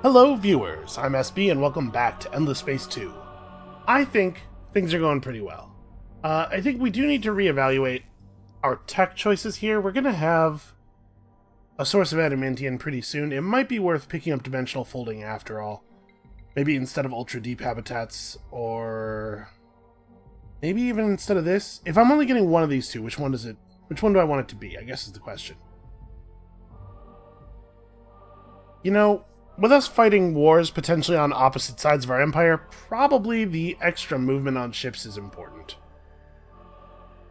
Hello viewers, I'm SB and welcome back to Endless Space 2. I think things are going pretty well. I think we do need to reevaluate our tech choices here. We're going to have a source of adamantium pretty soon. It might be worth picking up dimensional folding after all. Maybe instead of ultra deep habitats, or maybe even instead of this. If I'm only getting one of these two, which one do I want it to be, I guess is the question. You know, with us fighting wars potentially on opposite sides of our empire, probably the extra movement on ships is important.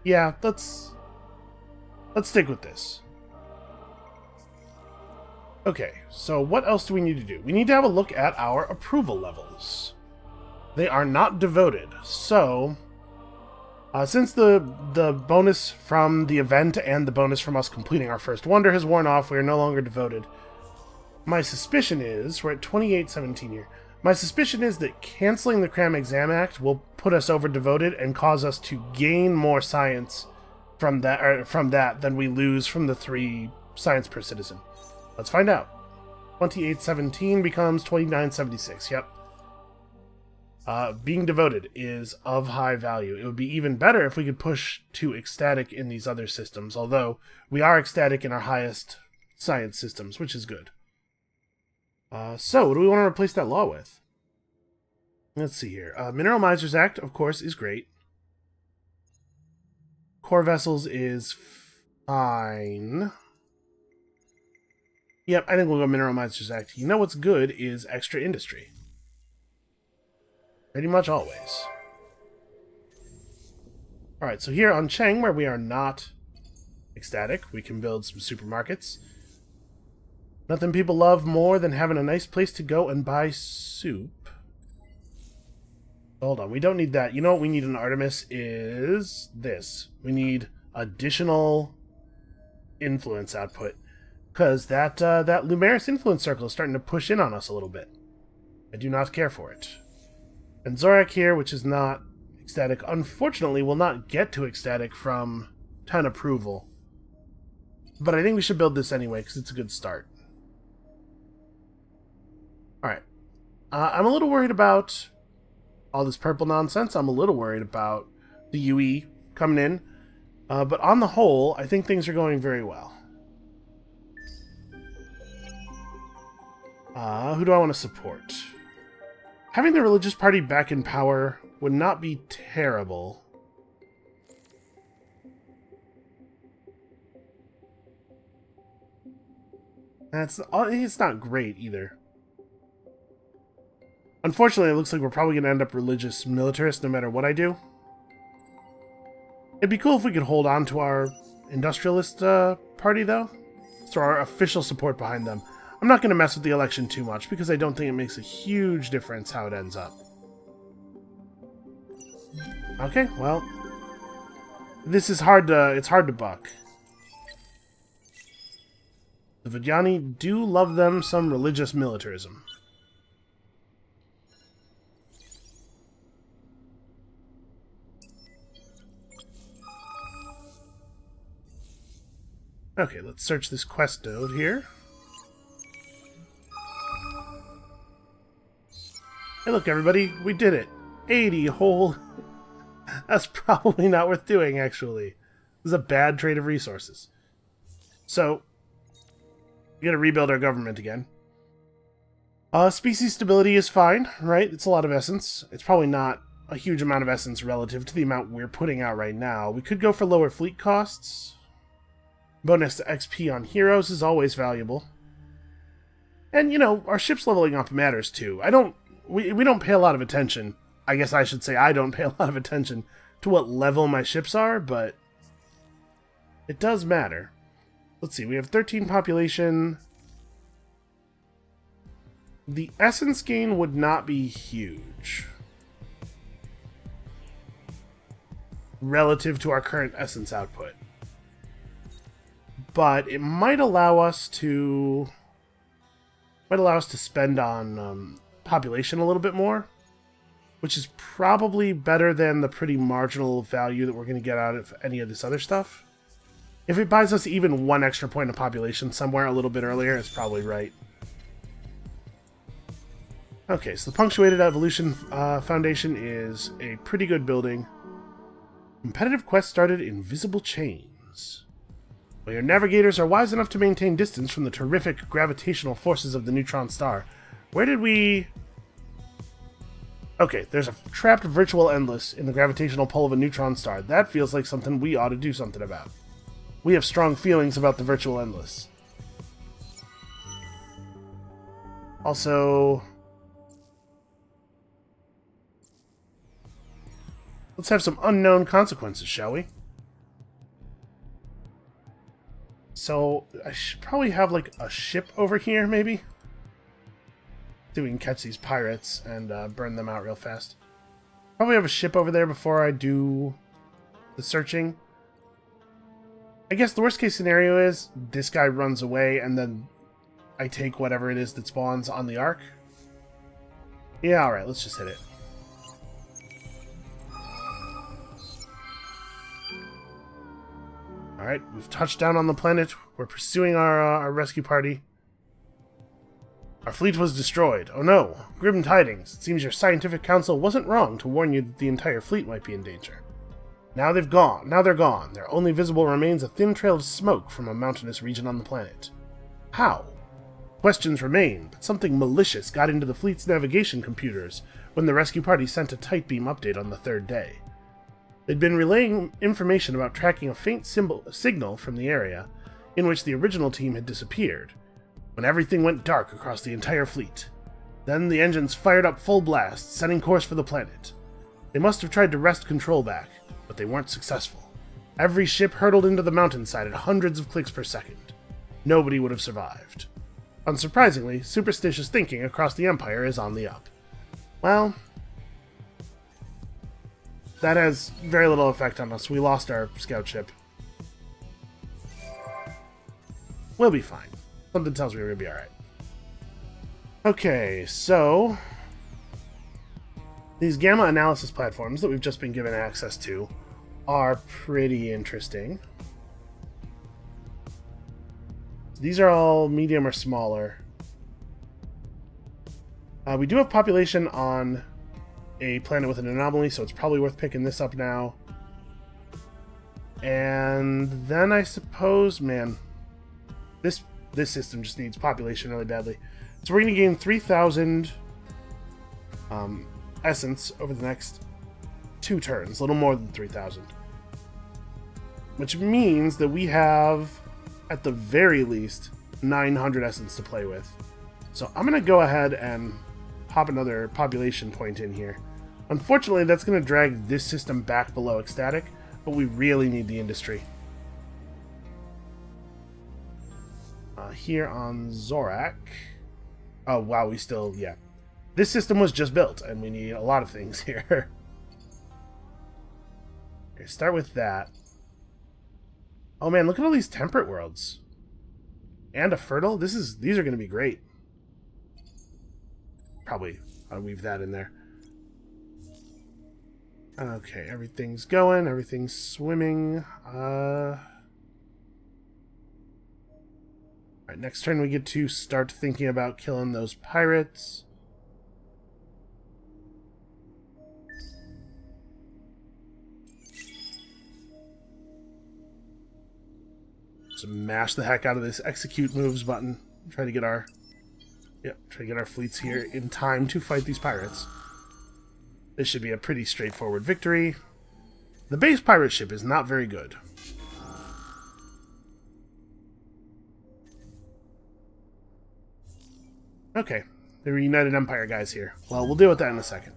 Yeah, let's stick with this. Okay, so what else do we need to do? We need to have a look at our approval levels. They are not devoted, so since the bonus from the event and the bonus from us completing our first wonder has worn off, we are no longer devoted. My suspicion is, we're at 2817 here, my suspicion is that canceling the Cram Exam Act will put us over devoted and cause us to gain more science from that than we lose from the 3 science per citizen. Let's find out. 2817 becomes 2976, yep. Being devoted is of high value. It would be even better if we could push to ecstatic in these other systems, although we are ecstatic in our highest science systems, which is good. So, what do we want to replace that law with? Let's see here. Mineral Misers Act, of course, is great. Core Vessels is fine. Yep, I think we'll go Mineral Misers Act. You know what's good is extra industry. Pretty much always. Alright, so here on Cheng, where we are not ecstatic, we can build some supermarkets. Nothing people love more than having a nice place to go and buy soup. Hold on, we don't need that. You know what we need in Artemis is this. We need additional influence output. Because that Lumeris influence circle is starting to push in on us a little bit. I do not care for it. And Zorak here, which is not ecstatic, unfortunately will not get to ecstatic from 10 approval. But I think we should build this anyway, because it's a good start. Alright. I'm a little worried about all this purple nonsense. I'm a little worried about the UE coming in. But on the whole, I think things are going very well. Who do I want to support? Having the religious party back in power would not be terrible. It's not great either. Unfortunately, it looks like we're probably going to end up religious militarist no matter what I do. It'd be cool if we could hold on to our industrialist party, though. So our official support behind them. I'm not going to mess with the election too much because I don't think it makes a huge difference how it ends up. Okay, well, this is it's hard to buck. The Vidyani do love them some religious militarism. Okay, let's search this quest node here. Hey look everybody, we did it! 80 whole... That's probably not worth doing, actually. This is a bad trade of resources. So, we gotta rebuild our government again. Species stability is fine, right? It's a lot of essence. It's probably not a huge amount of essence relative to the amount we're putting out right now. We could go for lower fleet costs. Bonus to XP on heroes is always valuable. And, you know, our ships leveling up matters too. We don't pay a lot of attention. I guess I should say I don't pay a lot of attention to what level my ships are, but it does matter. Let's see, we have 13 population. The essence gain would not be huge relative to our current essence output. But it might allow us to spend on population a little bit more, which is probably better than the pretty marginal value that we're going to get out of any of this other stuff. If it buys us even one extra point of population somewhere a little bit earlier, it's probably right. Okay, so the Punctuated Evolution Foundation is a pretty good building. Competitive quest started Invisible Chains. While your navigators are wise enough to maintain distance from the terrific gravitational forces of the neutron star, where did we... Okay, there's a trapped virtual endless in the gravitational pull of a neutron star. That feels like something we ought to do something about. We have strong feelings about the virtual endless. Also... let's have some unknown consequences, shall we? So, I should probably have, like, a ship over here, maybe? See if we can catch these pirates and burn them out real fast. Probably have a ship over there before I do the searching. I guess the worst case scenario is this guy runs away and then I take whatever it is that spawns on the Ark. Yeah, alright, let's just hit it. Alright, we've touched down on the planet. We're pursuing our rescue party. Our fleet was destroyed. Oh no, grim tidings. It seems your scientific council wasn't wrong to warn you that the entire fleet might be in danger. Now they're gone. Their only visible remains a thin trail of smoke from a mountainous region on the planet. How? Questions remain, but something malicious got into the fleet's navigation computers when the rescue party sent a tight beam update on the third day. They'd been relaying information about tracking a faint signal from the area in which the original team had disappeared, when everything went dark across the entire fleet. Then the engines fired up full blast, setting course for the planet. They must have tried to wrest control back, but they weren't successful. Every ship hurtled into the mountainside at hundreds of clicks per second. Nobody would have survived. Unsurprisingly, superstitious thinking across the Empire is on the up. Well, that has very little effect on us. We lost our scout ship. We'll be fine. Something tells me we're going to be alright. Okay, so... these gamma analysis platforms that we've just been given access to are pretty interesting. These are all medium or smaller. We do have population on a planet with an anomaly, so it's probably worth picking this up now. And then I suppose, man, this system just needs population really badly. So we're going to gain 3,000 essence over the next 2 turns, a little more than 3,000. Which means that we have, at the very least, 900 essence to play with. So I'm going to go ahead and pop another population point in here. Unfortunately, that's going to drag this system back below ecstatic, but we really need the industry. Here on Zorak... oh, wow, we still... yeah. This system was just built, and we need a lot of things here. Okay, start with that. Oh man, look at all these temperate worlds. And a fertile? These are going to be great. Probably I'll weave that in there. Okay, everything's going, everything's swimming. Alright, next turn we get to start thinking about killing those pirates. So mash the heck out of this execute moves button. Try to get our fleets here in time to fight these pirates. This should be a pretty straightforward victory. The base pirate ship is not very good. Okay, the United Empire guys here. Well, we'll deal with that in a second.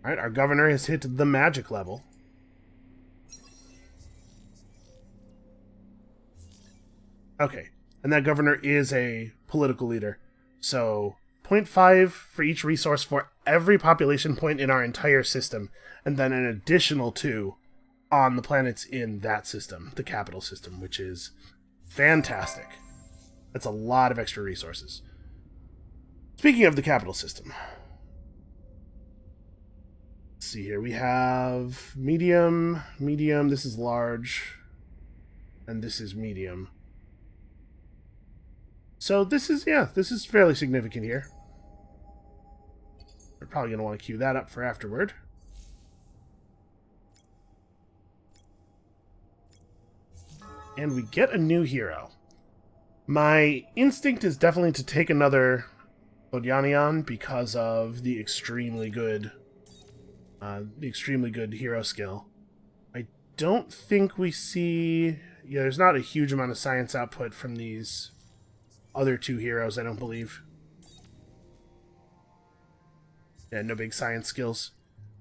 Alright, our governor has hit the magic level. Okay, and that governor is a political leader. So, 0.5 for each resource for every population point in our entire system, and then an additional 2 on the planets in that system, the capital system, which is fantastic. That's a lot of extra resources. Speaking of the capital system, let's see here. We have medium, this is large, and this is medium. So this is, yeah, this is fairly significant here. We're probably going to want to queue that up for afterward. And we get a new hero. My instinct is definitely to take another Odyanion because of the extremely good hero skill. I don't think we see... Yeah, there's not a huge amount of science output from these other two heroes, I don't believe. Yeah, no big science skills.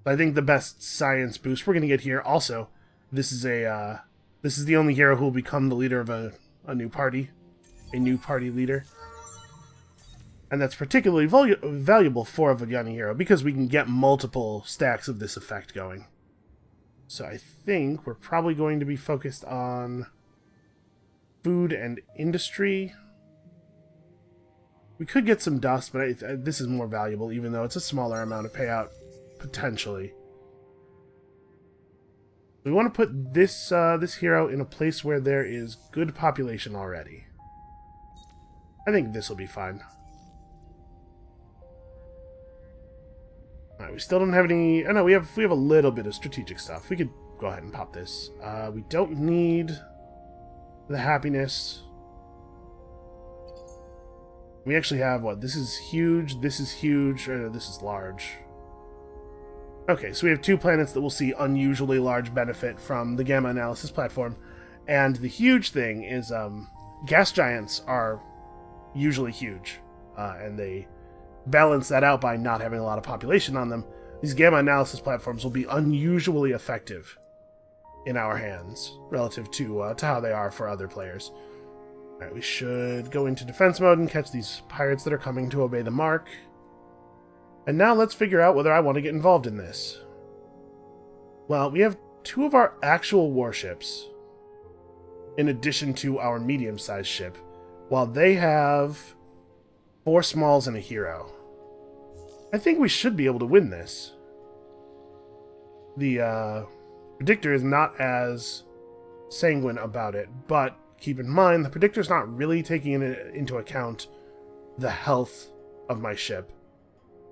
But I think the best science boost we're going to get here, also, this is the only hero who will become the leader of a new party. A new party leader. And that's particularly valuable for a Vajani hero, because we can get multiple stacks of this effect going. So I think we're probably going to be focused on food and industry. We could get some dust, but this is more valuable, even though it's a smaller amount of payout, potentially. We want to put this this hero in a place where there is good population already. I think this will be fine. Alright, we still don't have any... Oh no, we have a little bit of strategic stuff. We could go ahead and pop this. We don't need the happiness. We actually have, what, this is huge, this is huge, or this is large. Okay, so we have two planets that will see unusually large benefit from the gamma analysis platform. And the huge thing is gas giants are usually huge, and they balance that out by not having a lot of population on them. These gamma analysis platforms will be unusually effective in our hands relative to how they are for other players. Alright, we should go into defense mode and catch these pirates that are coming to obey the mark. And now let's figure out whether I want to get involved in this. Well, we have two of our actual warships in addition to our medium-sized ship, while they have 4 smalls and a hero. I think we should be able to win this. The predictor is not as sanguine about it, but keep in mind, the predictor's not really taking into account the health of my ship.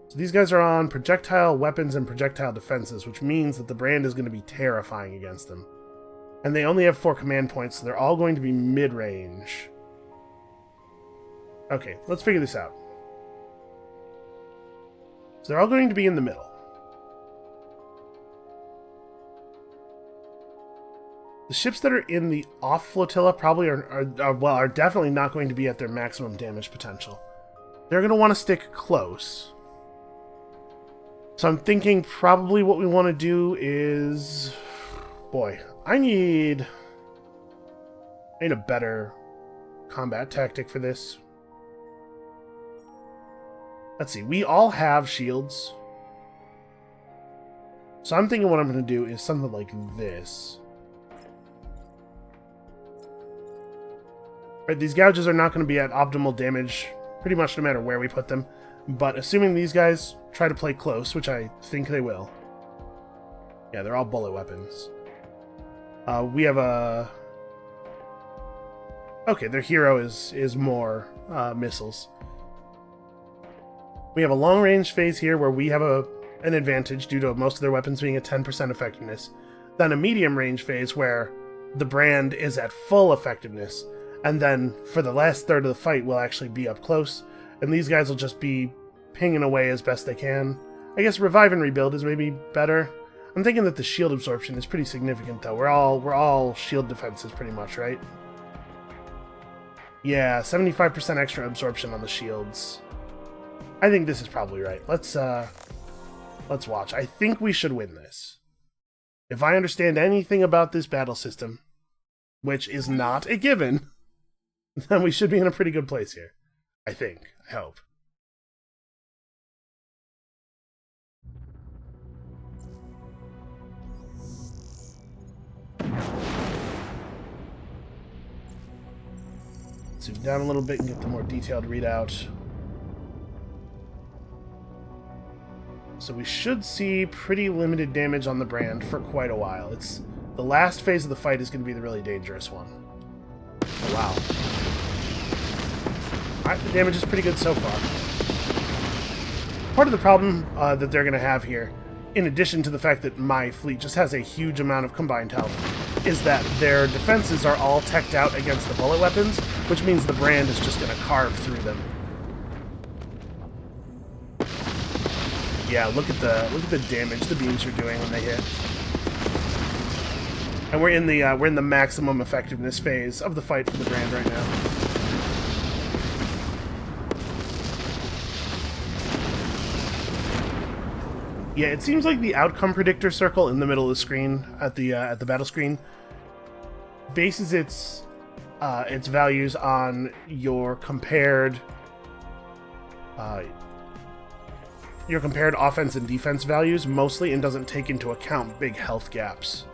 So these guys are on projectile weapons and projectile defenses, which means that the brand is going to be terrifying against them. And they only have 4 command points, so they're all going to be mid-range. Okay, let's figure this out. So they're all going to be in the middle. The ships that are in the off flotilla probably are definitely not going to be at their maximum damage potential. They're going to want to stick close. So I'm thinking probably what we want to do is... Boy, I need a better combat tactic for this. Let's see, we all have shields. So I'm thinking what I'm going to do is something like this. Right, these gouges are not going to be at optimal damage pretty much no matter where we put them. But assuming these guys try to play close, which I think they will. Yeah, they're all bullet weapons. We have a... Okay, their hero is more missiles. We have a long-range phase here where we have an advantage due to most of their weapons being at 10% effectiveness. Then a medium-range phase where the brand is at full effectiveness. And then for the last third of the fight, we'll actually be up close. And these guys will just be pinging away as best they can. I guess revive and rebuild is maybe better. I'm thinking that the shield absorption is pretty significant, though. We're all shield defenses pretty much, right? Yeah, 75% extra absorption on the shields. I think this is probably right. Let's watch. I think we should win this. If I understand anything about this battle system, which is not a given, then we should be in a pretty good place here. I think. I hope. Zoom down a little bit and get the more detailed readout. So we should see pretty limited damage on the brand for quite a while. It's the last phase of the fight is going to be the really dangerous one. Oh, wow. Alright, the damage is pretty good so far. Part of the problem that they're going to have here, in addition to the fact that my fleet just has a huge amount of combined health, is that their defenses are all teched out against the bullet weapons, which means the brand is just going to carve through them. Yeah, look at the damage the beams are doing when they hit. And we're in the maximum effectiveness phase of the fight for the brand right now. Yeah, it seems like the outcome predictor circle in the middle of the screen at the battle screen bases its values on your compared offense and defense values mostly, and doesn't take into account big health gaps.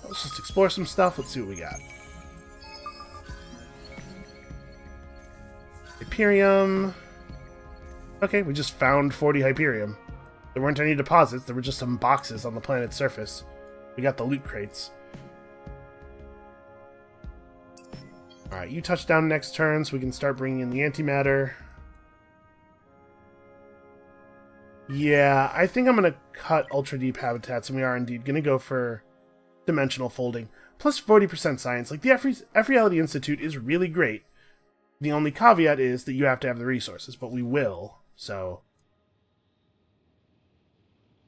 Let's just explore some stuff. Let's see what we got. Hyperium. Okay, we just found 40 Hyperium. There weren't any deposits, there were just some boxes on the planet's surface. We got the loot crates. Alright, you touch down next turn so we can start bringing in the antimatter. Yeah, I think I'm going to cut ultra deep habitats, and we are indeed going to go for dimensional folding. Plus 40% science. Like, the F-Reality Institute is really great. The only caveat is that you have to have the resources, but we will, so...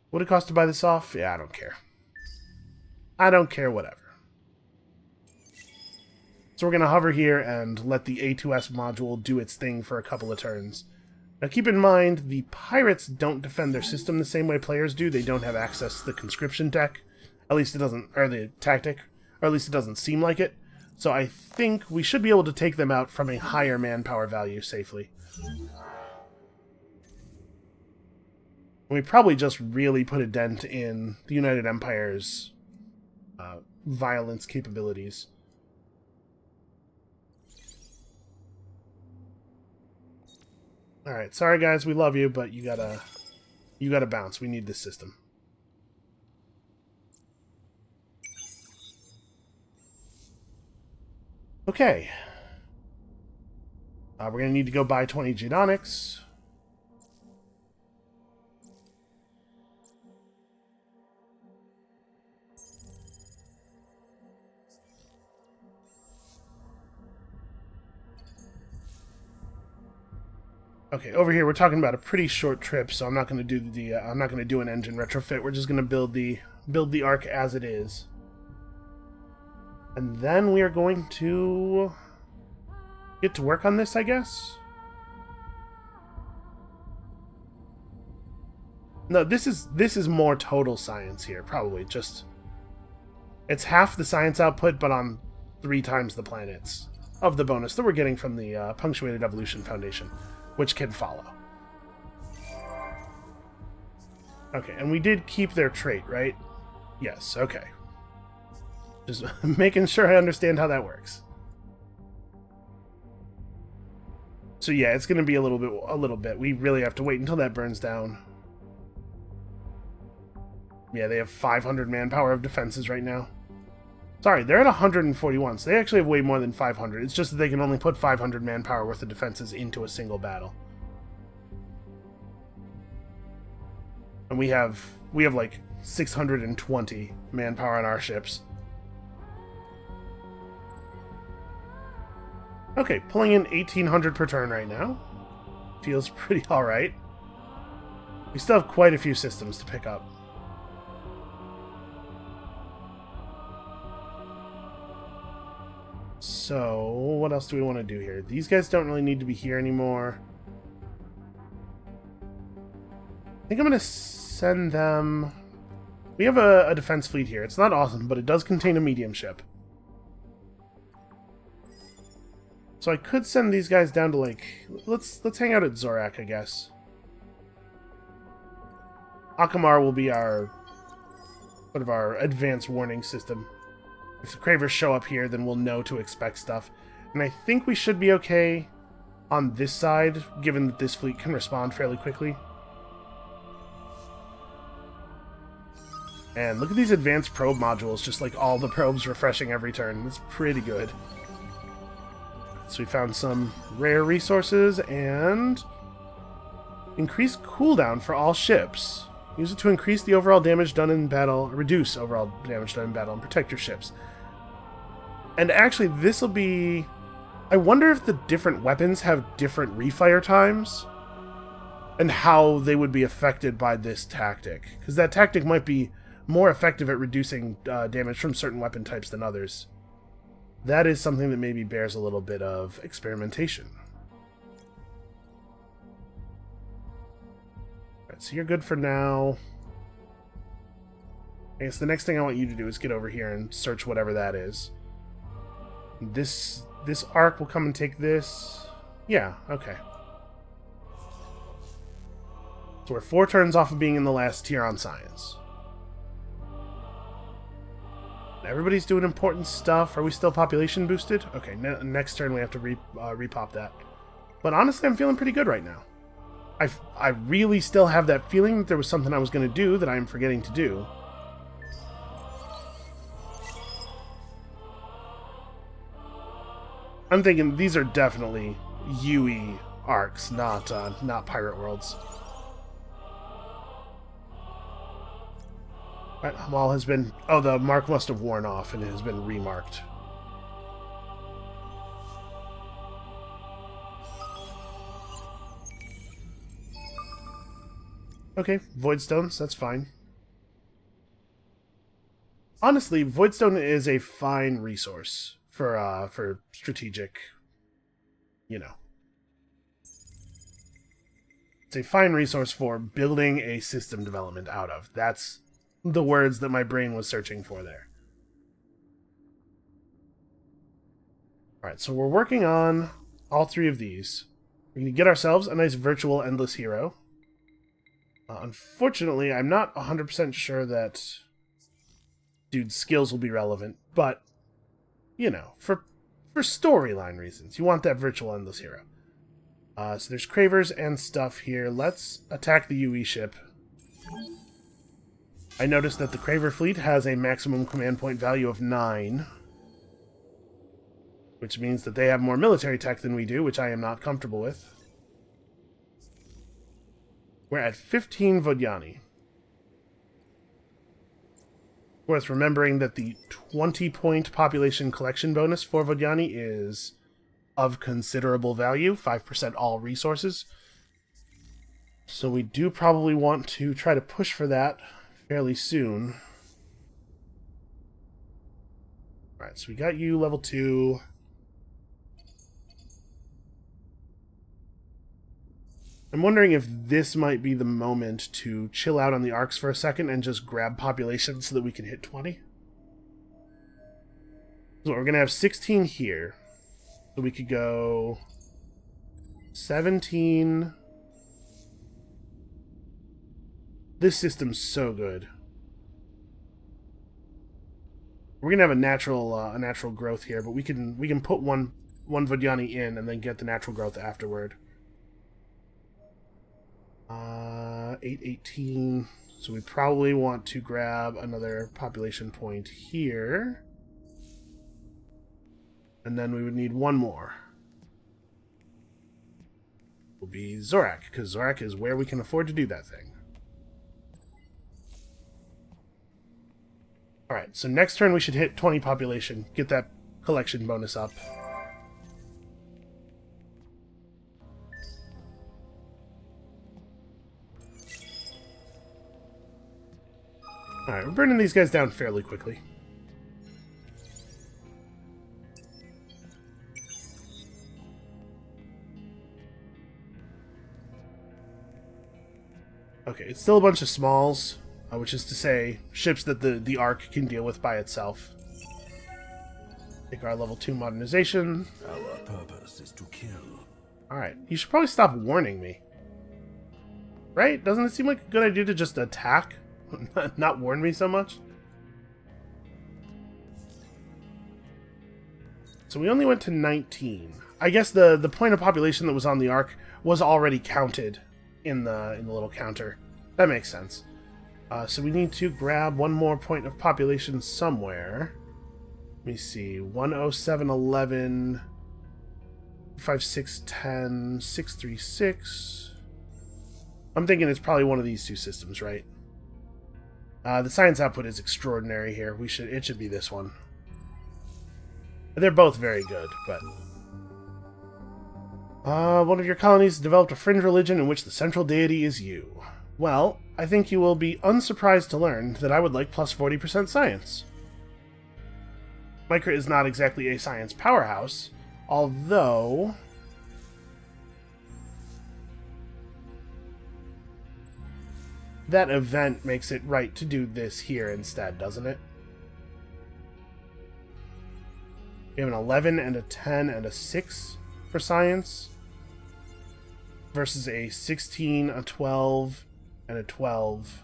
Would it cost to buy this off? Yeah, I don't care. I don't care, whatever. So we're going to hover here and let the A2S module do its thing for a couple of turns. Now keep in mind, the pirates don't defend their system the same way players do. They don't have access to the conscription tech. At least it doesn't, or the tactic. Or at least it doesn't seem like it. So I think we should be able to take them out from a higher manpower value safely. We probably just really put a dent in the United Empire's violence capabilities. Alright, sorry guys, we love you, but you gotta bounce. We need this system. Okay. We're gonna need to go buy 20 Geodonics. Okay, over here we're talking about a pretty short trip, so I'm not going to do I'm not going to do an engine retrofit. We're just going to build the Ark as it is, and then we are going to get to work on this, I guess. No, this is more total science here, probably. Just it's half the science output, but on 3 times the planets of the bonus that we're getting from the Punctuated Evolution Foundation, which can follow. Okay, and we did keep their trait, right? Yes, okay. Just making sure I understand how that works. So yeah, it's going to be a little bit. We really have to wait until that burns down. Yeah, they have 500 manpower of defenses right now. Sorry, they're at 141, so they actually have way more than 500. It's just that they can only put 500 manpower worth of defenses into a single battle. And we have like 620 manpower on our ships. Okay, pulling in 1,800 per turn right now. Feels pretty alright. We still have quite a few systems to pick up. So, what else do we want to do here? These guys don't really need to be here anymore. I think I'm going to send them... We have a defense fleet here. It's not awesome, but it does contain a medium ship. So I could send these guys down to, like... Let's hang out at Zorak, I guess. Akamar will be our... sort of our advanced warning system. If the Cravers show up here, then we'll know to expect stuff. And I think we should be okay on this side, given that this fleet can respond fairly quickly. And look at these advanced probe modules, just like all the probes refreshing every turn. It's pretty good. So we found some rare resources and increase cooldown for all ships. Use it to increase the overall damage done in battle, reduce overall damage done in battle, and protect your ships. And actually, this will be... I wonder if the different weapons have different refire times and how they would be affected by this tactic. Because that tactic might be more effective at reducing damage from certain weapon types than others. That is something that maybe bears a little bit of experimentation. Alright, so you're good for now. I guess the next thing I want you to do is get over here and search whatever that is. This arc will come and take this. Yeah, okay. So we're 4 turns off of being in the last tier on science. Everybody's doing important stuff. Are we still population boosted? Okay, next turn we have to repop that. But honestly, I'm feeling pretty good right now. I really still have that feeling that there was something I was going to do that I'm forgetting to do. I'm thinking these are definitely UE arcs, not Pirate Worlds. Right, Hamal has been... Oh, the mark must have worn off and it has been remarked. Okay, Voidstones, that's fine. Honestly, Voidstone is a fine resource for strategic, you know. It's a fine resource for building a system development out of. That's the words that my brain was searching for there. Alright, so we're working on all 3 of these. We're going to get ourselves a nice virtual endless hero. Unfortunately, I'm not 100% sure that dude's skills will be relevant, but, you know, for storyline reasons, you want that virtual endless hero. So there's cravers and stuff here. Let's attack the UE ship. I noticed that the Craver fleet has a maximum command point value of 9. Which means that they have more military tech than we do, which I am not comfortable with. We're at 15 Vodyani. Worth remembering that the 20-point population collection bonus for Vodyani is of considerable value, 5% all resources. So we do probably want to try to push for that fairly soon. Alright, so we got you level 2. I'm wondering if this might be the moment to chill out on the arcs for a second and just grab population so that we can hit 20. So we're going to have 16 here. So we could go 17. This system's so good. We're gonna have a natural growth here, but we can put one Vodyani in and then get the natural growth afterward. 818. So we probably want to grab another population point here, and then we would need one more. It will be Zorak, because Zorak is where we can afford to do that thing. Alright, so next turn we should hit 20 population, get that collection bonus up. Alright, we're burning these guys down fairly quickly. Okay, it's still a bunch of smalls. Which is to say, ships that the Ark can deal with by itself. Take our level 2 modernization. Our purpose is to kill. Alright, you should probably stop warning me. Right? Doesn't it seem like a good idea to just attack? Not warn me so much? So we only went to 19. I guess the point of population that was on the Ark was already counted in the little counter. That makes sense. So we need to grab one more point of population somewhere. Let me see. 10711 5, 6, 10, 6, 3, 6. I'm thinking it's probably one of these two systems, right? The science output is extraordinary here. It should be this one. They're both very good, but... one of your colonies developed a fringe religion in which the central deity is you. Well, I think you will be unsurprised to learn that I would like plus 40% science. Micra is not exactly a science powerhouse, although... that event makes it right to do this here instead, doesn't it? We have an 11 and a 10 and a 6 for science versus a 16, a 12, and a 12.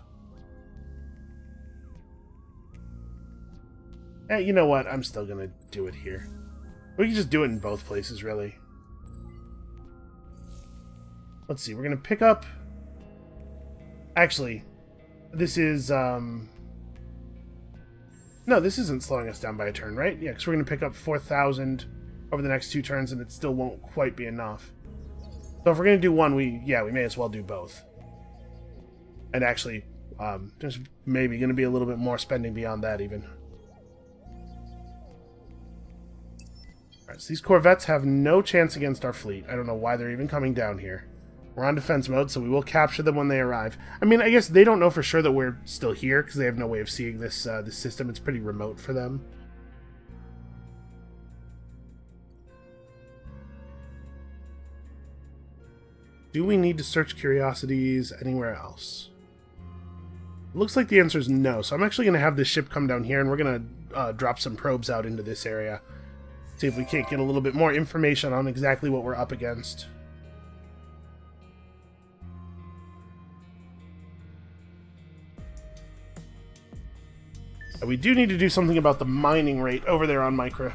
You know what? I'm still going to do it here. We can just do it in both places, really. Let's see. We're going to pick up... Actually, this is... No, this isn't slowing us down by a turn, right? Yeah, because we're going to pick up 4,000 over the next 2 turns, and it still won't quite be enough. So if we're going to do one, we may as well do both. And actually, there's maybe going to be a little bit more spending beyond that, even. Alright, so these corvettes have no chance against our fleet. I don't know why they're even coming down here. We're on defense mode, so we will capture them when they arrive. I mean, I guess they don't know for sure that we're still here, because they have no way of seeing this, this system. It's pretty remote for them. Do we need to search curiosities anywhere else? It looks like the answer is no, so I'm actually going to have this ship come down here, and we're going to drop some probes out into this area. See if we can't get a little bit more information on exactly what we're up against. We do need to do something about the mining rate over there on Micra.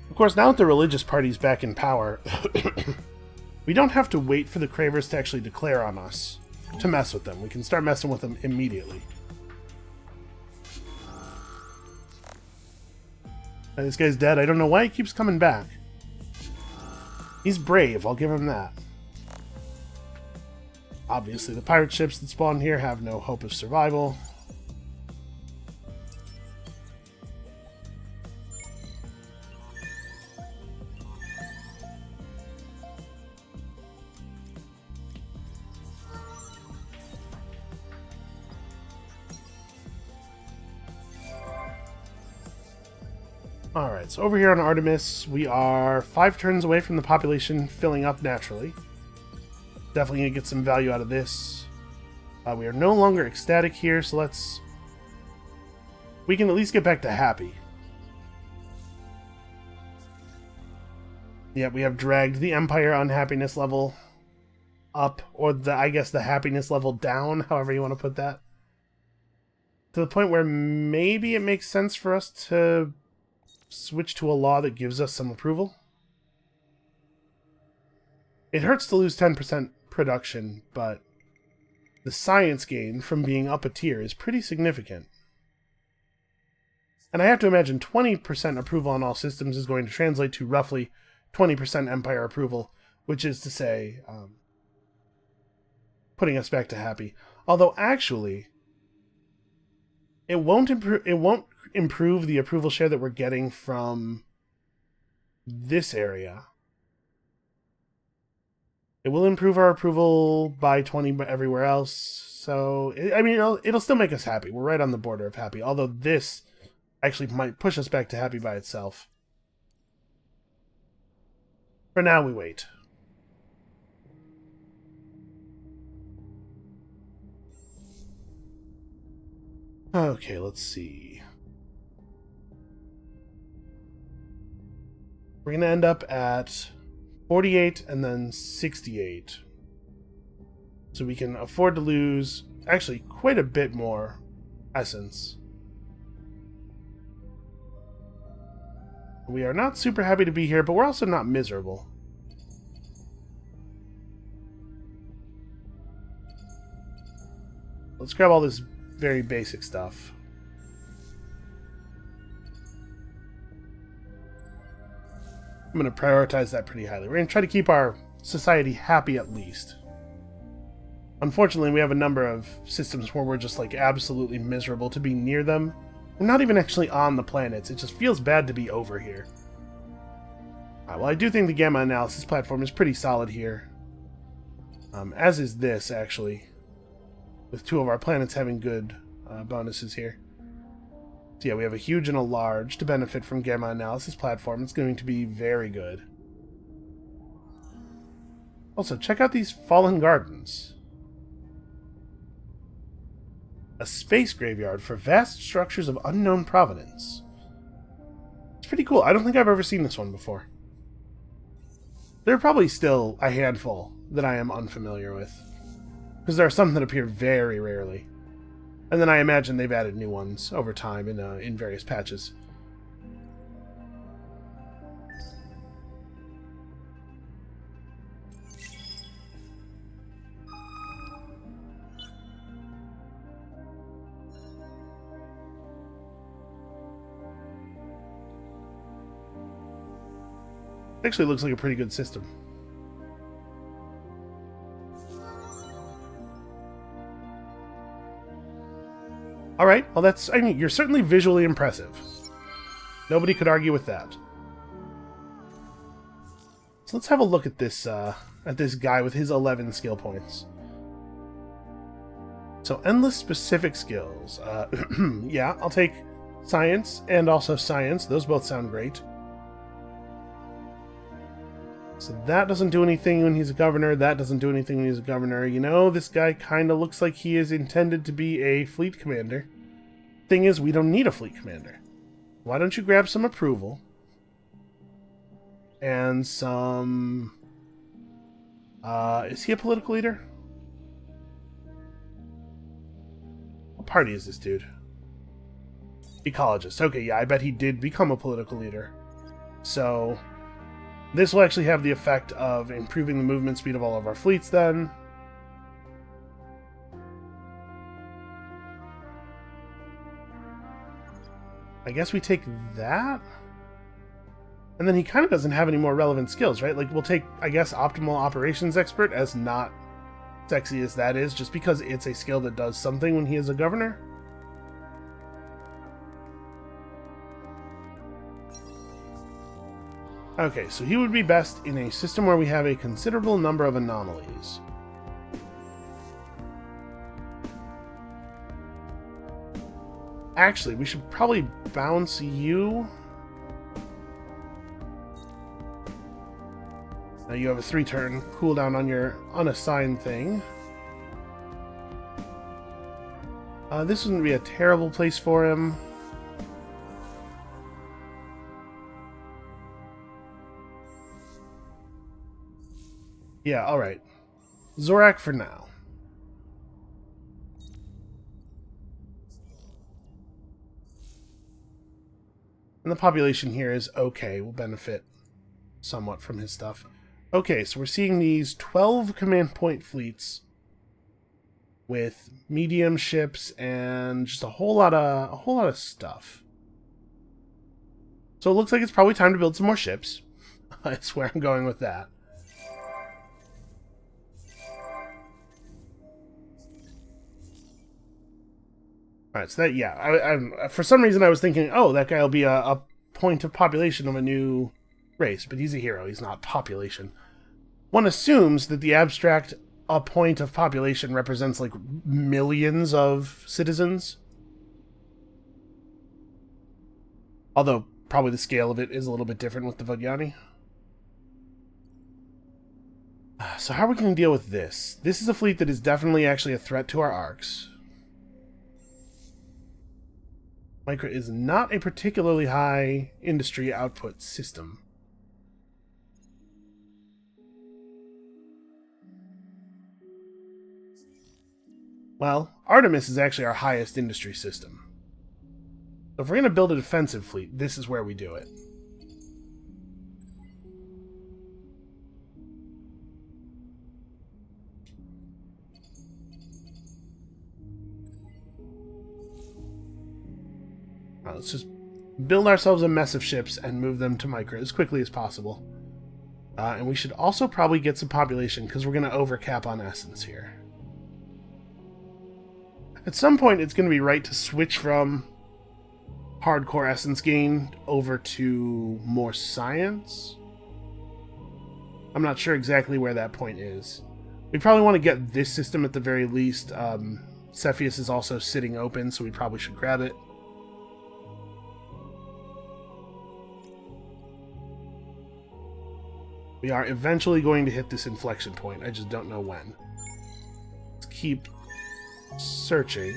Of course, now that the religious party's back in power, we don't have to wait for the Cravers to actually declare on us to mess with them. We can start messing with them immediately. And this guy's dead. I don't know why he keeps coming back. He's brave, I'll give him that. Obviously, the pirate ships that spawn here have no hope of survival. Alright, so over here on Artemis, we are 5 turns away from the population filling up naturally. Definitely going to get some value out of this. We are no longer ecstatic here, so let's... We can at least get back to happy. Yeah, we have dragged the Empire unhappiness level up, or I guess the happiness level down, however you want to put that. To the point where maybe it makes sense for us to switch to a law that gives us some approval. It hurts to lose 10% production, but the science gain from being up a tier is pretty significant. And I have to imagine 20% approval on all systems is going to translate to roughly 20% Empire approval, which is to say, putting us back to happy. Although actually, it won't improve the approval share that we're getting from this area. It will improve our approval by 20 everywhere else. So, I mean, it'll still make us happy. We're right on the border of happy. Although this actually might push us back to happy by itself. For now, we wait. Okay, let's see. We're going to end up at 48 and then 68. So we can afford to lose, actually, quite a bit more essence. We are not super happy to be here, but we're also not miserable. Let's grab all this very basic stuff. I'm going to prioritize that pretty highly. We're going to try to keep our society happy at least. Unfortunately, we have a number of systems where we're just like absolutely miserable to be near them. We're not even actually on the planets. It just feels bad to be over here. Well, I do think the gamma analysis platform is pretty solid here. As is this, actually. With 2 of our planets having good bonuses here. So yeah, we have a huge and a large to benefit from gamma analysis platform. It's going to be very good. Also, check out these fallen gardens. A space graveyard for vast structures of unknown provenance. It's pretty cool. I don't think I've ever seen this one before. There are probably still a handful that I am unfamiliar with. Because there are some that appear very rarely. And then I imagine they've added new ones over time in various patches. Actually looks like a pretty good system. Alright, well that's, I mean, you're certainly visually impressive. Nobody could argue with that. So let's have a look at this guy with his 11 skill points. So, endless specific skills. Yeah, I'll take science and also science. Those both sound great. So that doesn't do anything when he's a governor. That doesn't do anything when he's a governor. You know, this guy kind of looks like he is intended to be a fleet commander. Thing is, we don't need a fleet commander. Why don't you grab some approval? And some... is he a political leader? What party is this dude? Ecologist. Okay, yeah, I bet he did become a political leader. So... this will actually have the effect of improving the movement speed of all of our fleets then. I guess we take that? And then he kind of doesn't have any more relevant skills, right? Like, we'll take, I guess, Optimal Operations Expert, as not sexy as that is, just because it's a skill that does something when he is a governor. Okay, so he would be best in a system where we have a considerable number of anomalies. Actually, we should probably bounce you. Now you have a 3-turn cooldown on your unassigned thing. This wouldn't be a terrible place for him. Yeah, alright. Zorak for now. And the population here is okay. We'll benefit somewhat from his stuff. Okay, so we're seeing these 12 command point fleets with medium ships and just a whole lot of stuff. So it looks like it's probably time to build some more ships. That's where I'm going with that. Alright, so that, yeah, I for some reason I was thinking, oh, that guy will be a point of population of a new race, but he's a hero, he's not population. One assumes that the abstract a point of population represents, like, millions of citizens. Although, probably the scale of it is a little bit different with the Vogyani. So how are we going to deal with this? This is a fleet that is definitely actually a threat to our arcs. Micra is not a particularly high industry output system. Well, Artemis is actually our highest industry system. So if we're going to build a defensive fleet, this is where we do it. Let's just build ourselves a mess of ships and move them to Micra as quickly as possible. And we should also probably get some population, because we're going to overcap on essence here. At some point, it's going to be right to switch from hardcore essence gain over to more science. I'm not sure exactly where that point is. We probably want to get this system at the very least. Cepheus is also sitting open, so we probably should grab it. We are eventually going to hit this inflection point. I just don't know when. Let's keep searching.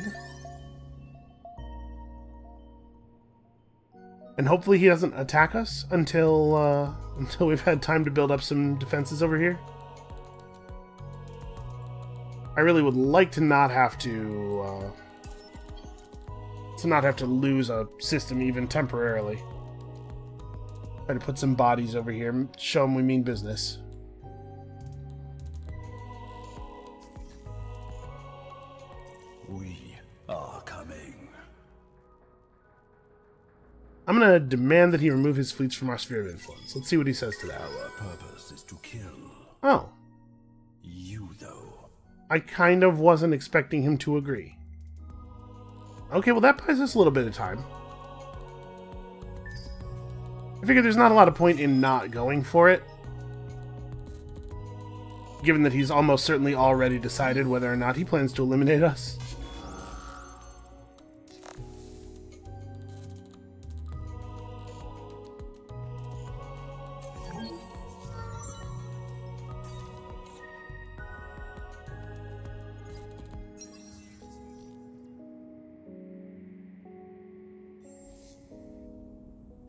And hopefully he doesn't attack us until we've had time to build up some defenses over here. I really would like to not have to lose a system even temporarily. Try to put some bodies over here and show them we mean business. We are coming. I'm going to demand that he remove his fleets from our sphere of influence. Let's see what he says to that. Our purpose is to kill. Oh. You, though. I kind of wasn't expecting him to agree. Okay, well that buys us a little bit of time. I figure there's not a lot of point in not going for it, given that he's almost certainly already decided whether or not he plans to eliminate us.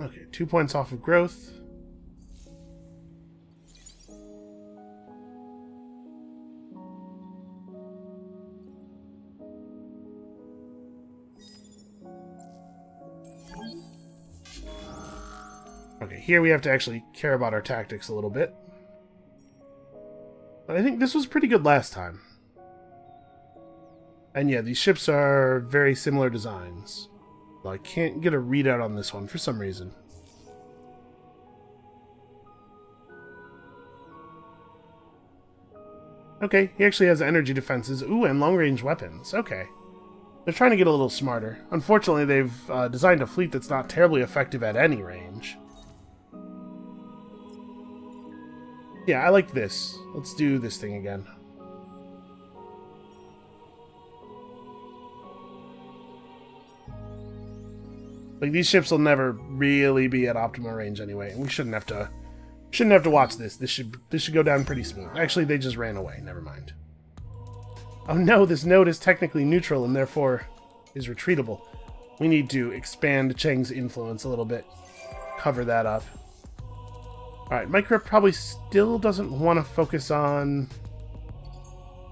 Okay, 2 points off of growth. Okay, here we have to actually care about our tactics a little bit. But I think this was pretty good last time. And yeah, these ships are very similar designs. Well, I can't get a readout on this one for some reason. Okay, he actually has energy defenses. Ooh, and long-range weapons. Okay. They're trying to get a little smarter. Unfortunately, they've designed a fleet that's not terribly effective at any range. Yeah, I like this. Let's do this thing again. Like, these ships will never really be at optimal range anyway. We shouldn't have to watch this. This should go down pretty smooth. Actually, they just ran away. Never mind. Oh no, this node is technically neutral and therefore is retreatable. We need to expand Cheng's influence a little bit. Cover that up. Alright, Micra probably still doesn't want to focus on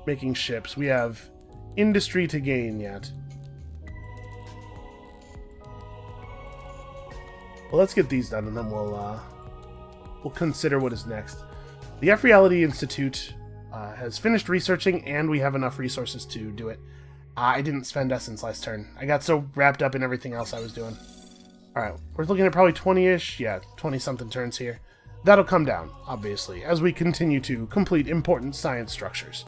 making ships. We have industry to gain yet. Well, let's get these done, and then we'll consider what is next. The F-Reality Institute has finished researching, and we have enough resources to do it. I didn't spend essence last turn. I got so wrapped up in everything else I was doing. Alright, we're looking at probably 20-ish. Yeah, 20-something turns here. That'll come down, obviously, as we continue to complete important science structures.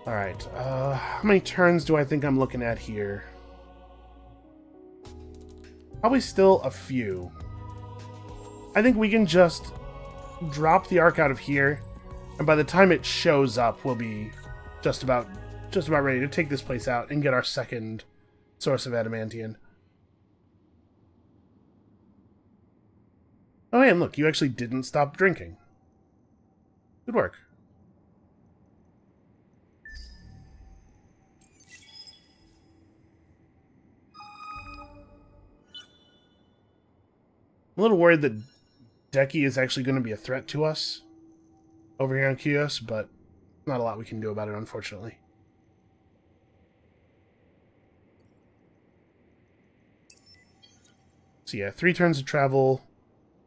Alright, how many turns do I think I'm looking at here? Probably still a few. I think we can just drop the arc out of here, and by the time it shows up, we'll be just about ready to take this place out and get our second source of adamantium. Oh, and look, you actually didn't stop drinking. Good work. I'm a little worried that Deki is actually going to be a threat to us over here on Kios, but not a lot we can do about it, unfortunately. So yeah, 3 turns of travel,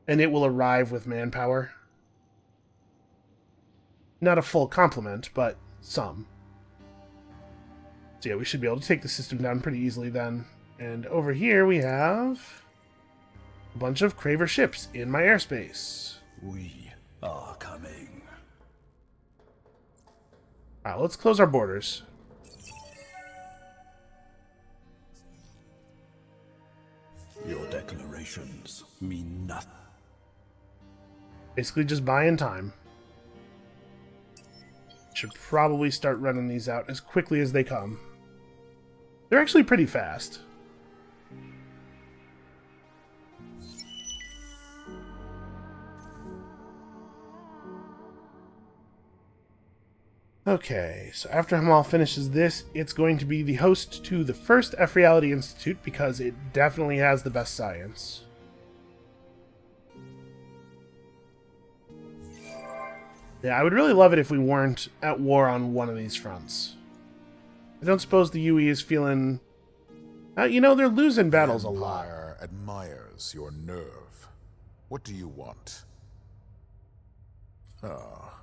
and it will arrive with manpower. Not a full complement, but some. So yeah, we should be able to take the system down pretty easily then. And over here we have a bunch of Craver ships in my airspace. We are coming. Alright, let's close our borders. Your declarations mean nothing. Basically just buying time. Should probably start running these out as quickly as they come. They're actually pretty fast. Okay, so after Hamal finishes this, it's going to be the host to the first F Reality Institute because it definitely has the best science. Yeah, I would really love it if we weren't at war on one of these fronts. I don't suppose the UE is feeling... you know, they're losing battles a lot. The Empire admires your nerve. What do you want? Ah.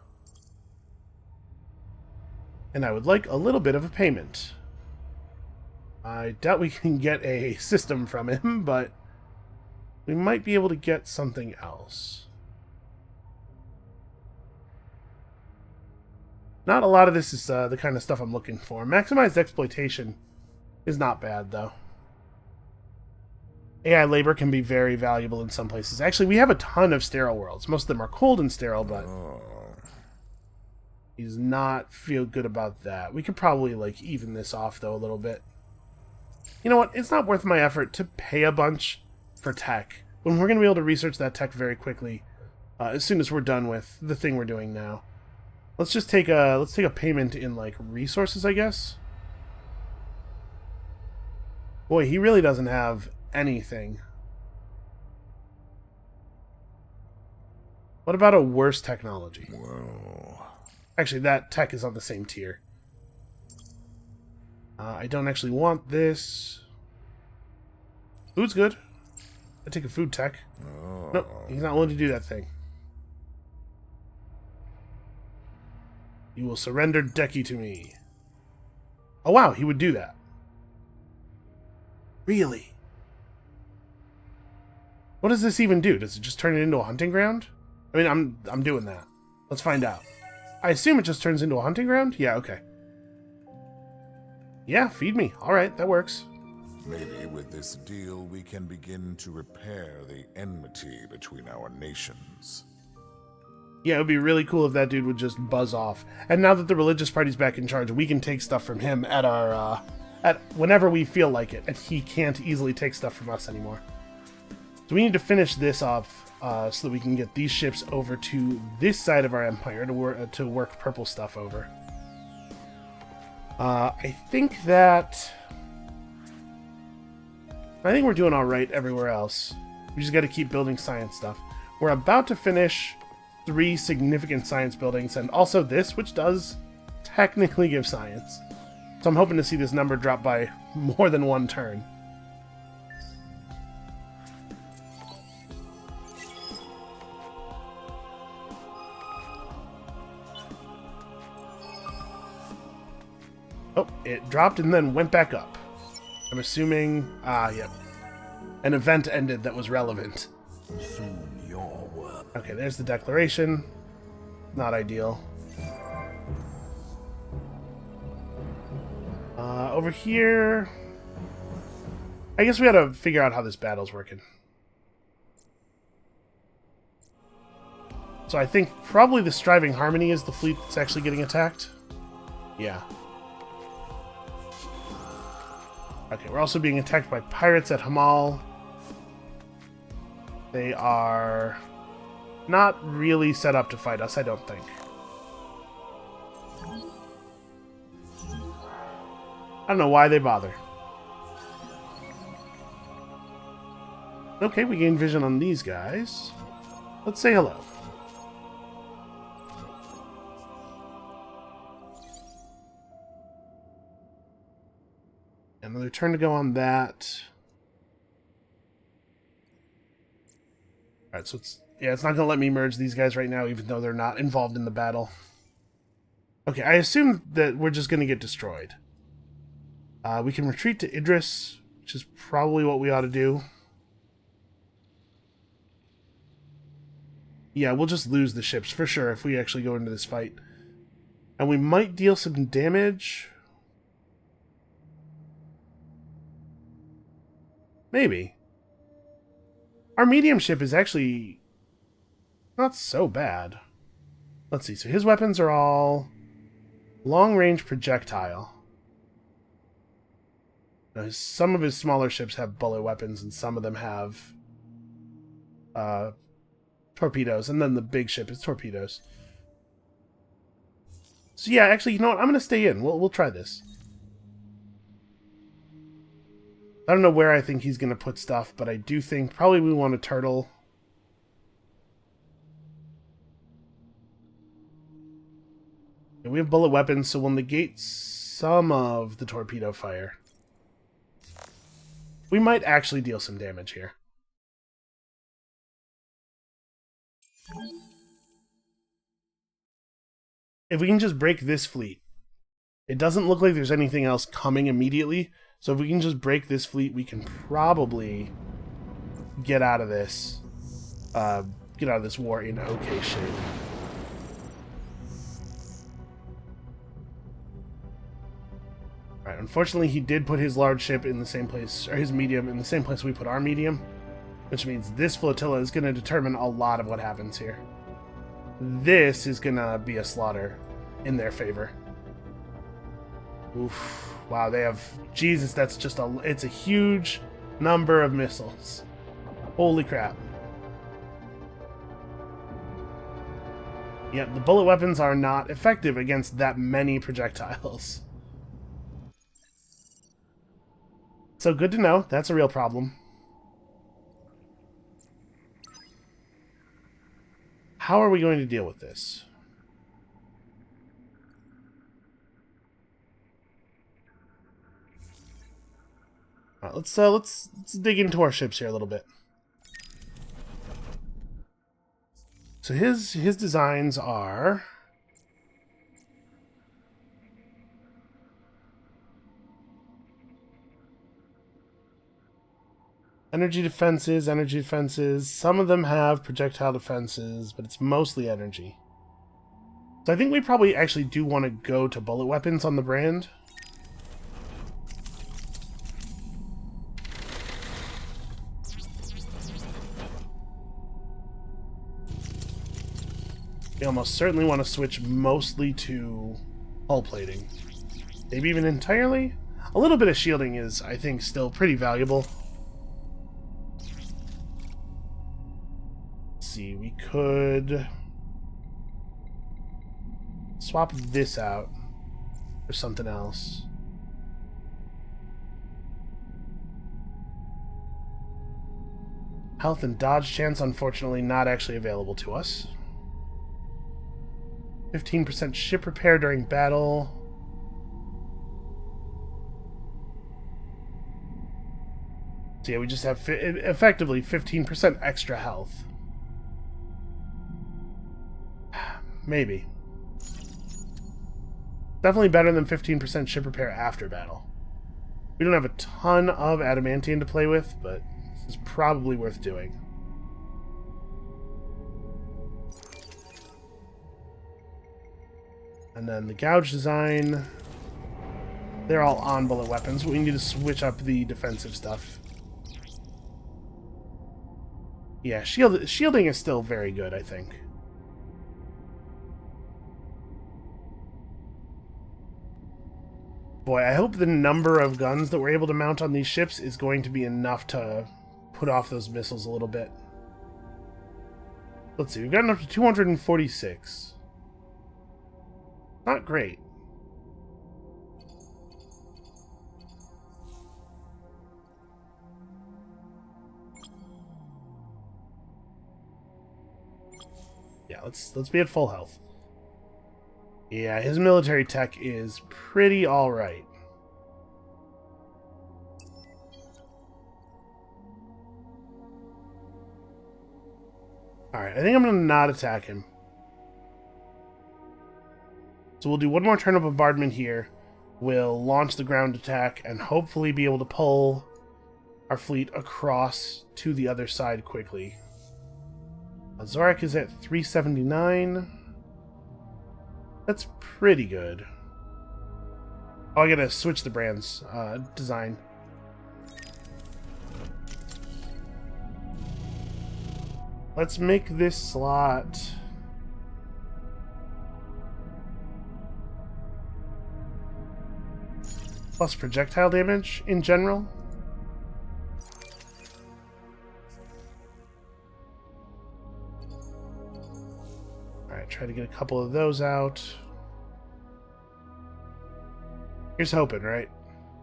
And I would like a little bit of a payment. I doubt we can get a system from him, but we might be able to get something else. Not a lot of this is the kind of stuff I'm looking for. Maximized exploitation is not bad, though. AI labor can be very valuable in some places. Actually, we have a ton of sterile worlds. Most of them are cold and sterile, but he does not feel good about that. We could probably, like, even this off, though, a little bit. You know what? It's not worth my effort to pay a bunch for tech when we're going to be able to research that tech very quickly as soon as we're done with the thing we're doing now. Let's just take a payment in, like, resources, I guess. Boy, he really doesn't have anything. What about a worse technology? Well, Actually, that tech is on the same tier. I don't actually want this. Food's good. I take a food tech. Nope, he's not willing to do that thing. You will surrender Deki to me. Oh wow, he would do that. Really? What does this even do? Does it just turn it into a hunting ground? I mean, I'm doing that. Let's find out. I assume it just turns into a hunting ground? Yeah, okay. Yeah, feed me. Alright, that works. maybe with this deal we can begin to repair the enmity between our nations. Yeah, it would be really cool if that dude would just buzz off. And now that the religious party's back in charge, we can take stuff from him at our, at whenever we feel like it, and he can't easily take stuff from us anymore. So we need to finish this off, so that we can get these ships over to this side of our empire to work purple stuff over. I think we're doing alright everywhere else. We just gotta keep building science stuff. We're about to finish 3 significant science buildings, and also this, which does technically give science. So I'm hoping to see this number drop by more than 1 turn. Oh, it dropped and then went back up. I'm assuming... yep. An event ended that was relevant. Soon your work. Okay, there's the declaration. Not ideal. Over here... I guess we gotta figure out how this battle's working. So I think probably the Striving Harmony is the fleet that's actually getting attacked. Yeah. Okay, we're also being attacked by pirates at Hamal. They are not really set up to fight us, I don't think. I don't know why they bother. Okay, we gain vision on these guys. Let's say hello. Another turn to go on that. Alright, so it's not going to let me merge these guys right now, even though they're not involved in the battle. Okay, I assume that we're just going to get destroyed. We can retreat to Idris, which is probably what we ought to do. Yeah, we'll just lose the ships for sure if we actually go into this fight. And we might deal some damage. Maybe. Our medium ship is actually not so bad. Let's see. So his weapons are all long-range projectile. Now, some of his smaller ships have bullet weapons, and some of them have torpedoes, and then the big ship is torpedoes. So yeah, actually, you know what? I'm gonna stay in. We'll try this. I don't know where I think he's gonna put stuff, but I do think probably we want a turtle. And we have bullet weapons, so we'll negate some of the torpedo fire. We might actually deal some damage here. If we can just break this fleet. It doesn't look like there's anything else coming immediately, so if we can just break this fleet, we can probably get out of this. Get out of this war in okay shape. Alright, unfortunately he did put his large ship in the same place, or his medium in the same place we put our medium, which means this flotilla is going to determine a lot of what happens here. This is going to be a slaughter in their favor. Oof. Wow, they have... Jesus, that's just a... It's a huge number of missiles. Holy crap. Yep, the bullet weapons are not effective against that many projectiles. So good to know. That's a real problem. How are we going to deal with this? All right, let's dig into our ships here a little bit. So his designs are energy defenses. Some of them have projectile defenses, but it's mostly energy. So I think we probably actually do want to go to bullet weapons on the brand. We almost certainly want to switch mostly to hull plating. Maybe even entirely? A little bit of shielding is, I think, still pretty valuable. Let's see, we could swap this out for something else. Health and dodge chance, unfortunately, not actually available to us. 15% ship repair during battle. So yeah, we just have effectively 15% extra health. Maybe. Definitely better than 15% ship repair after battle. We don't have a ton of adamantium to play with, but this is probably worth doing. And then the gouge design, they're all on bullet weapons. We need to switch up the defensive stuff. Yeah, shielding is still very good, I think. Boy, I hope the number of guns that we're able to mount on these ships is going to be enough to put off those missiles a little bit. Let's see, we've gotten up to 246. Not great. Yeah, let's be at full health. Yeah, his military tech is pretty alright. Alright, I think I'm gonna not attack him. So we'll do one more turn of bombardment here. We'll launch the ground attack and hopefully be able to pull our fleet across to the other side quickly. Zorak is at 379. That's pretty good. Oh, I gotta switch the brand's design. Let's make this slot plus projectile damage in general. Alright, try to get a couple of those out. Here's hoping, right?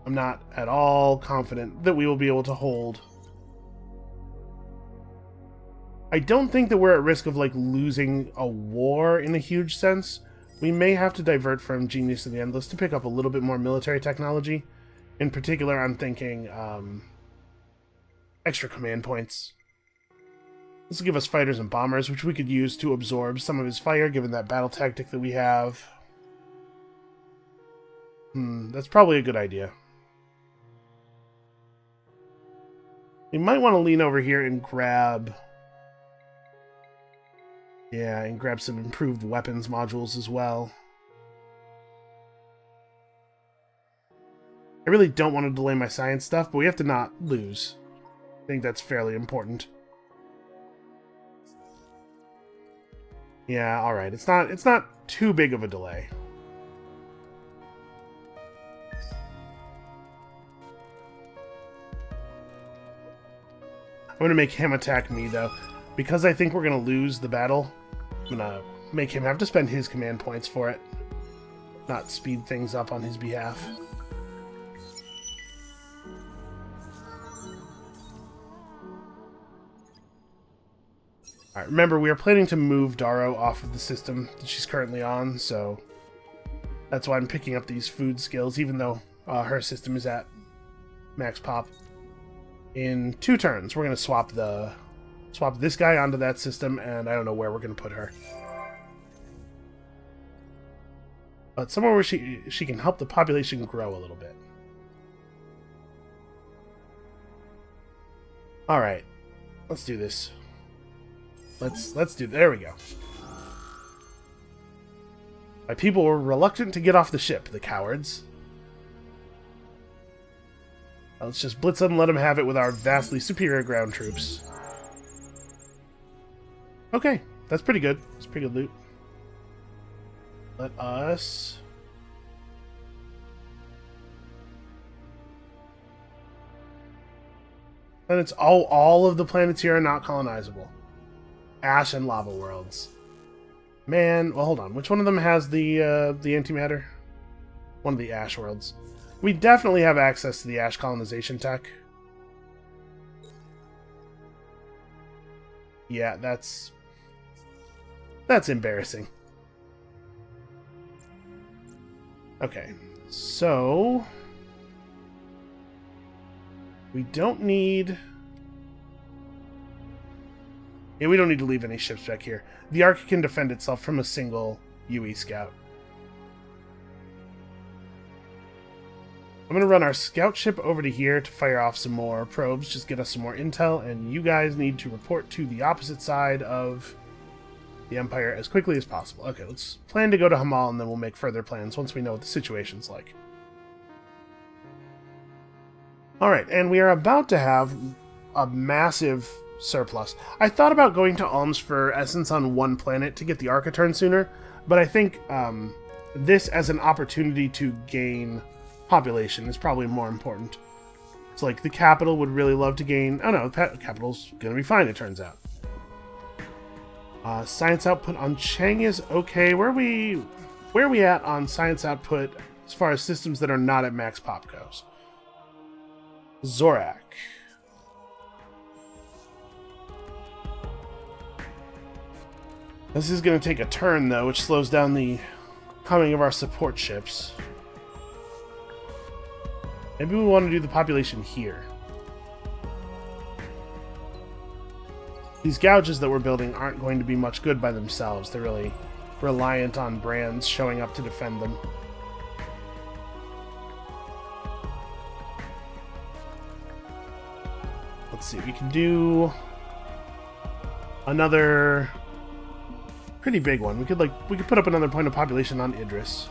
I'm not at all confident that we will be able to hold. I don't think that we're at risk of, like, losing a war in a huge sense. We may have to divert from Genius of the Endless to pick up a little bit more military technology. In particular, I'm thinking extra command points. This will give us fighters and bombers, which we could use to absorb some of his fire, given that battle tactic that we have. That's probably a good idea. We might want to lean over here and grab... Yeah, and grab some improved weapons modules as well. I really don't want to delay my science stuff, but we have to not lose. I think that's fairly important. Yeah, alright. It's not too big of a delay. I'm going to make him attack me, though. Because I think we're going to lose the battle, I'm going to make him have to spend his command points for it. Not speed things up on his behalf. Alright, remember, we are planning to move Darrow off of the system that she's currently on, so that's why I'm picking up these food skills, even though her system is at max pop. In 2 turns, we're going to swap this guy onto that system, and I don't know where we're going to put her. But somewhere where she can help the population grow a little bit. Alright, let's do this. Let's do... There we go. My people were reluctant to get off the ship, the cowards. Let's just blitz them and let them have it with our vastly superior ground troops. Okay, that's pretty good. That's pretty good loot. Let us... And it's all of the planets here are not colonizable. Ash and lava worlds. Man, well, hold on. Which one of them has the antimatter? One of the ash worlds. We definitely have access to the ash colonization tech. Yeah, that's embarrassing. Okay, so we don't need... Yeah, we don't need to leave any ships back here. The Ark can defend itself from a single UE scout. I'm going to run our scout ship over to here to fire off some more probes, just get us some more intel, and you guys need to report to the opposite side of the Empire as quickly as possible. Okay, let's plan to go to Hamal, and then we'll make further plans once we know what the situation's like. Alright, and we are about to have a massive surplus. I thought about going to Alms for Essence on one planet to get the Ark a turn sooner, but I think this as an opportunity to gain population is probably more important. It's like the capital would really love to gain... Oh no, the capital's gonna be fine, it turns out. Science output on Chang is okay. Where are we at on science output as far as systems that are not at max pop goes? Zorak. This is going to take a turn, though, which slows down the coming of our support ships. Maybe we want to do the population here. These gouges that we're building aren't going to be much good by themselves. They're really reliant on brands showing up to defend them. let's see. We can do another pretty big one. We could put up another point of population on Idris.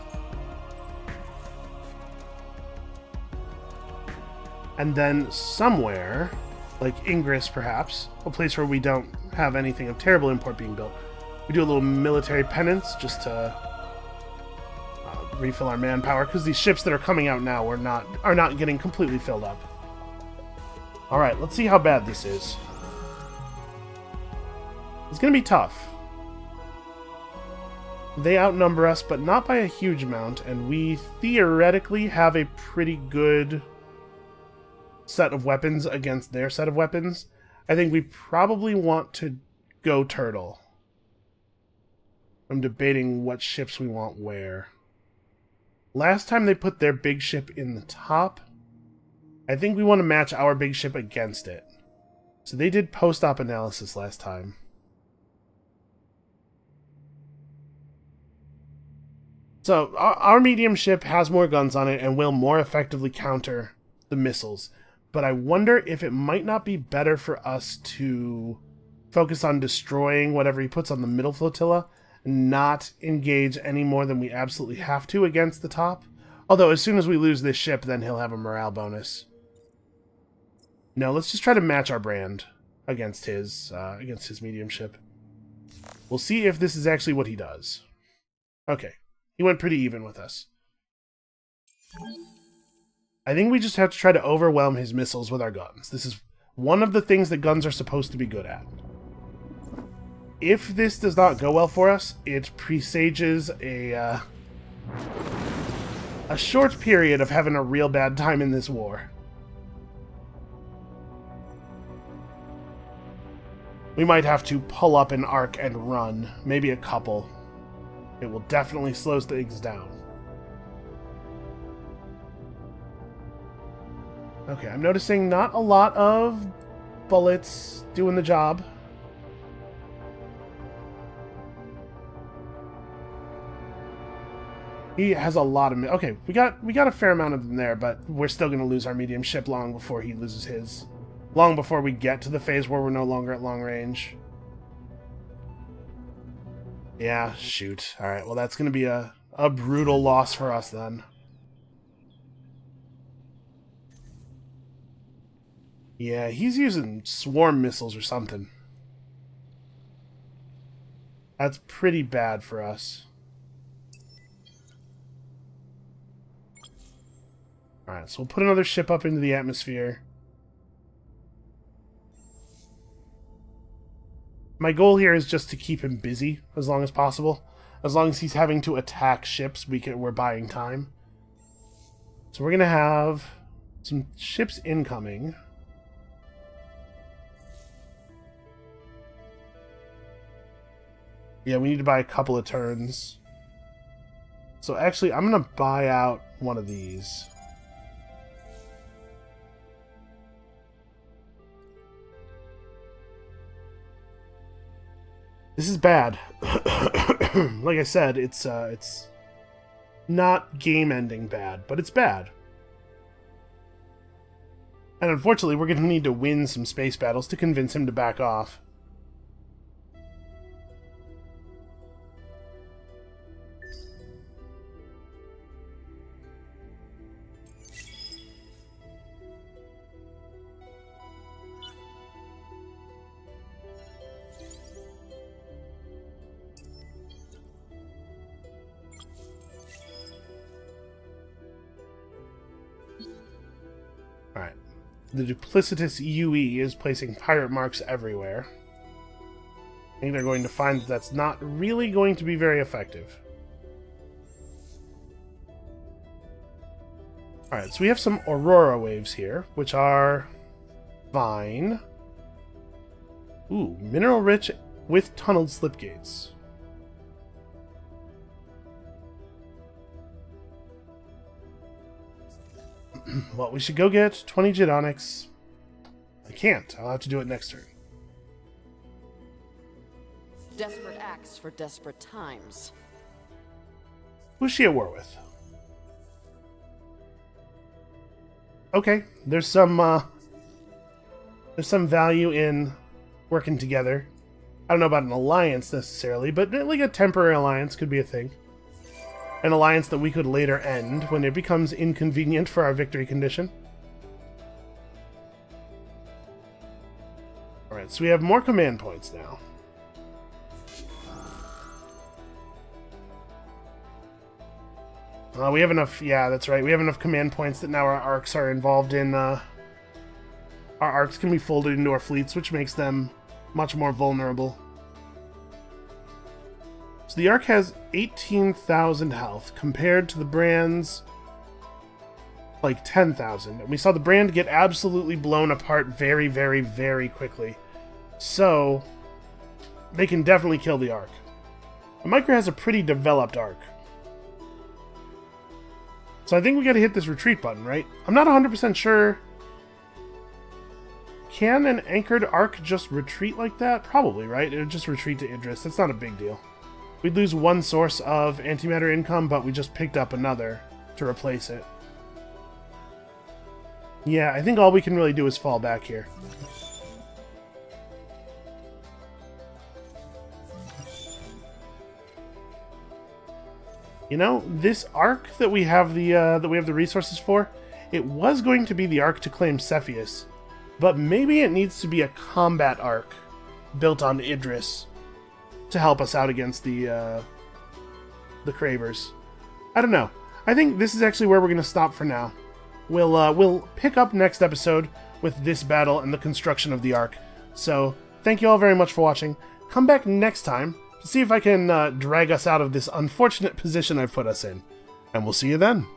And then somewhere, like Ingress perhaps, a place where we don't have anything of terrible import being built, we do a little military penance just to refill our manpower, because these ships that are coming out now are not getting completely filled up. Alright, let's see how bad this is. It's gonna be tough. They outnumber us, but not by a huge amount, and we theoretically have a pretty good set of weapons against their set of weapons. I think we probably want to go turtle. I'm debating what ships we want where. Last time they put their big ship in the top. I think we want to match our big ship against it. So they did post-op analysis last time. So our medium ship has more guns on it and will more effectively counter the missiles. But I wonder if it might not be better for us to focus on destroying whatever he puts on the middle flotilla and not engage any more than we absolutely have to against the top. Although as soon as we lose this ship, then he'll have a morale bonus. No, let's just try to match our brand against his medium ship. We'll see if this is actually what he does. Okay, he went pretty even with us. I think we just have to try to overwhelm his missiles with our guns. This is one of the things that guns are supposed to be good at. If this does not go well for us, it presages a short period of having a real bad time in this war. We might have to pull up an arc and run, maybe a couple. It will definitely slow things down. Okay, I'm noticing not a lot of bullets doing the job. He has a lot of... Okay, we got a fair amount of them there, but we're still going to lose our medium ship long before he loses his. Long before we get to the phase where we're no longer at long range. Yeah, shoot. Alright, well that's going to be a brutal loss for us then. Yeah, he's using swarm missiles or something. That's pretty bad for us. Alright, so we'll put another ship up into the atmosphere. My goal here is just to keep him busy as long as possible. As long as he's having to attack ships, we're buying time. So we're going to have some ships incoming. Yeah, we need to buy a couple of turns. So actually, I'm going to buy out one of these. This is bad. Like I said, it's not game-ending bad, but it's bad. And unfortunately, we're going to need to win some space battles to convince him to back off. Alright. The duplicitous UE is placing pirate marks everywhere. I think they're going to find that that's not really going to be very effective. Alright, so we have some Aurora waves here, which are fine. Ooh, mineral rich with tunneled slipgates. Well, we should go get 20 Jedonics. I can't. I'll have to do it next turn. Desperate acts for desperate times. Who's she at war with? Okay, there's some There's some value in working together. I don't know about an alliance necessarily, but like a temporary alliance could be a thing. An alliance that we could later end when it becomes inconvenient for our victory condition. Alright, so we have more command points now. We have enough, yeah, that's right. We have enough command points that now our arcs are involved in, our arcs can be folded into our fleets, which makes them much more vulnerable. So the arc has 18,000 health, compared to the brand's, like, 10,000. And we saw the brand get absolutely blown apart very, very, very quickly. So, they can definitely kill the arc. The Micro has a pretty developed arc. So I think we gotta hit this retreat button, right? I'm not 100% sure. Can an anchored arc just retreat like that? Probably, right? It would just retreat to Idris. That's not a big deal. We'd lose one source of antimatter income, but we just picked up another to replace it. Yeah, I think all we can really do is fall back here. You know, this arc that we have the resources for, it was going to be the arc to claim Cepheus, but maybe it needs to be a combat arc built on Idris to help us out against the Cravers. I don't know. I think this is actually where we're going to stop for now. We'll pick up next episode with this battle and the construction of the arc. So, thank you all very much for watching. Come back next time to see if I can drag us out of this unfortunate position I've put us in. And we'll see you then.